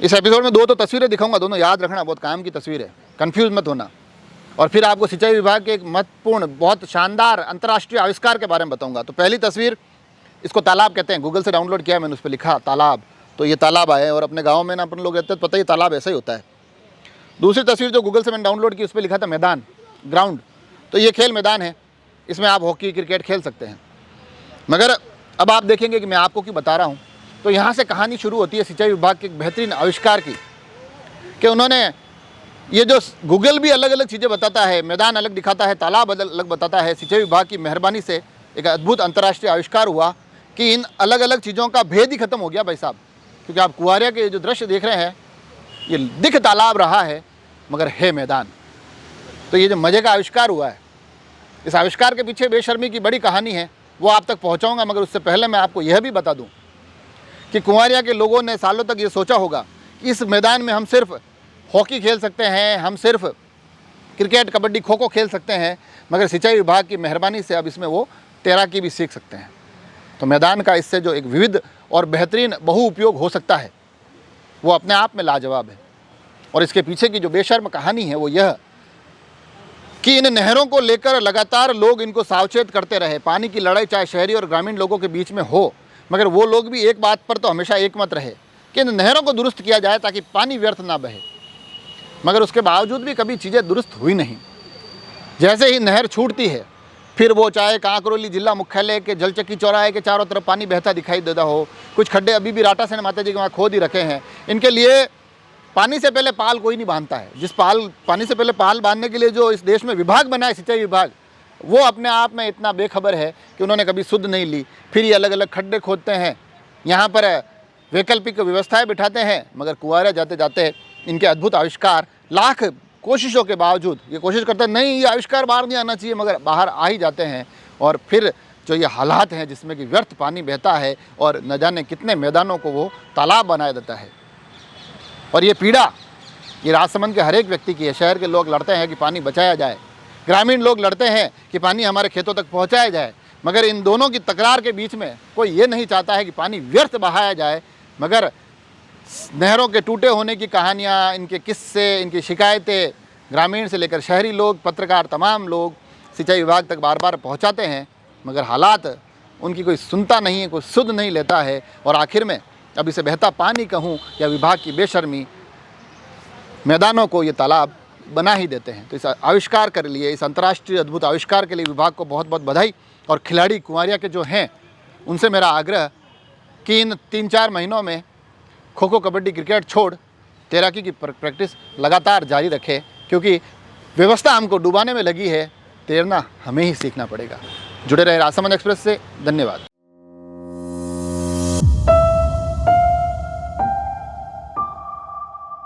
इस एपिसोड में दो तो तस्वीरें दिखाऊंगा, दोनों याद रखना, बहुत काम की तस्वीर है, कंफ्यूज मत होना। और फिर आपको सिंचाई विभाग के एक महत्वपूर्ण, बहुत शानदार अंतर्राष्ट्रीय आविष्कार के बारे में बताऊंगा। तो पहली तस्वीर, इसको तालाब कहते हैं, गूगल से डाउनलोड किया मैंने, उस पर लिखा तालाब, तो ये तालाब आए। और अपने गाँव में ना अपन लोग रहते हैं, पता ही तालाब ऐसा ही होता है। दूसरी तस्वीर जो गूगल से मैंने डाउनलोड की, उस पर लिखा था मैदान, ग्राउंड। तो ये खेल मैदान है, इसमें आप हॉकी क्रिकेट खेल सकते हैं। मगर अब आप देखेंगे कि मैं आपको क्यों बता रहा हूँ। तो यहाँ से कहानी शुरू होती है सिंचाई विभाग के एक बेहतरीन आविष्कार की, कि उन्होंने ये जो गूगल भी अलग अलग चीज़ें बताता है, मैदान अलग दिखाता है, तालाब अलग अलग बताता है, सिंचाई विभाग की मेहरबानी से एक अद्भुत अंतर्राष्ट्रीय आविष्कार हुआ कि इन अलग अलग चीज़ों का भेद ही खत्म हो गया भाई साहब। क्योंकि आप कुआरिया के जो दृश्य देख रहे हैं, ये दिख तालाब रहा है मगर है मैदान। तो ये जो मज़े का आविष्कार हुआ है, इस आविष्कार के पीछे बेशर्मी की बड़ी कहानी है, वो आप तक पहुंचाऊंगा। मगर उससे पहले मैं आपको यह भी बता दूं कि कुंवारिया के लोगों ने सालों तक ये सोचा होगा कि इस मैदान में हम सिर्फ हॉकी खेल सकते हैं, हम सिर्फ क्रिकेट कबड्डी खो खो खेल सकते हैं, मगर सिंचाई विभाग की मेहरबानी से अब इसमें वो तैराकी भी सीख सकते हैं। तो मैदान का इससे जो एक विविध और बेहतरीन बहु उपयोग हो सकता है, वो अपने आप में लाजवाब है। और इसके पीछे की जो बेशर्म कहानी है वो यह कि इन नहरों को लेकर लगातार लोग इनको सावचेत करते रहे। पानी की लड़ाई चाहे शहरी और ग्रामीण लोगों के बीच में हो, मगर वो लोग भी एक बात पर तो हमेशा एकमत रहे कि इन नहरों को दुरुस्त किया जाए ताकि पानी व्यर्थ ना बहे। मगर उसके बावजूद भी कभी चीज़ें दुरुस्त हुई नहीं। जैसे ही नहर छूटती है, फिर वो चाहे कांकरोली जिला मुख्यालय के जलचक्की चौराहे के चारों तरफ पानी बहता दिखाई देता हो, कुछ खड्डे अभी भी राटा सेन माता जी के वहाँ खोद ही रखे हैं। इनके लिए पानी से पहले पाल कोई नहीं बांधता है। जिस पानी से पहले पाल बांधने के लिए जो इस देश में विभाग बना है, सिंचाई विभाग, वो अपने आप में इतना बेखबर है कि उन्होंने कभी सुध नहीं ली। फिर ये अलग अलग खड्डे खोदते हैं, यहाँ पर वैकल्पिक व्यवस्थाएं बिठाते हैं। मगर कुआरिया जाते जाते इनके अद्भुत आविष्कार, लाख कोशिशों के बावजूद ये कोशिश करते हैं नहीं, ये आविष्कार बाहर नहीं आना चाहिए, मगर बाहर आ ही जाते हैं। और फिर जो ये हालात हैं जिसमें कि व्यर्थ पानी बहता है और न जाने कितने मैदानों को वो तालाब बना देता है। और ये पीड़ा ये राजसमंद के हर एक व्यक्ति की है। शहर के लोग लड़ते हैं कि पानी बचाया जाए, ग्रामीण लोग लड़ते हैं कि पानी हमारे खेतों तक पहुंचाया जाए। मगर इन दोनों की तकरार के बीच में कोई ये नहीं चाहता है कि पानी व्यर्थ बहाया जाए। मगर नहरों के टूटे होने की कहानियाँ, इनके किस्से, इनकी शिकायतें ग्रामीण से लेकर शहरी लोग, पत्रकार, तमाम लोग सिंचाई विभाग तक बार बार पहुँचाते हैं। मगर हालात उनकी कोई सुनता नहीं है, कोई सुध नहीं लेता है। और आखिर में अब इसे बहता पानी कहूँ या विभाग की बेशर्मी, मैदानों को ये तालाब बना ही देते हैं। तो इस आविष्कार के लिए, इस अंतर्राष्ट्रीय अद्भुत आविष्कार के लिए विभाग को बहुत बहुत बधाई। और खिलाड़ी कुंवारिया के जो हैं, उनसे मेरा आग्रह कि इन 3-4 महीनों में खो खो कबड्डी क्रिकेट छोड़ तैराकी की प्रैक्टिस लगातार जारी रखें, क्योंकि व्यवस्था हमको डुबाने में लगी है, तैरना हमें ही सीखना पड़ेगा। जुड़े रहे राजसमंद एक्सप्रेस से। धन्यवाद।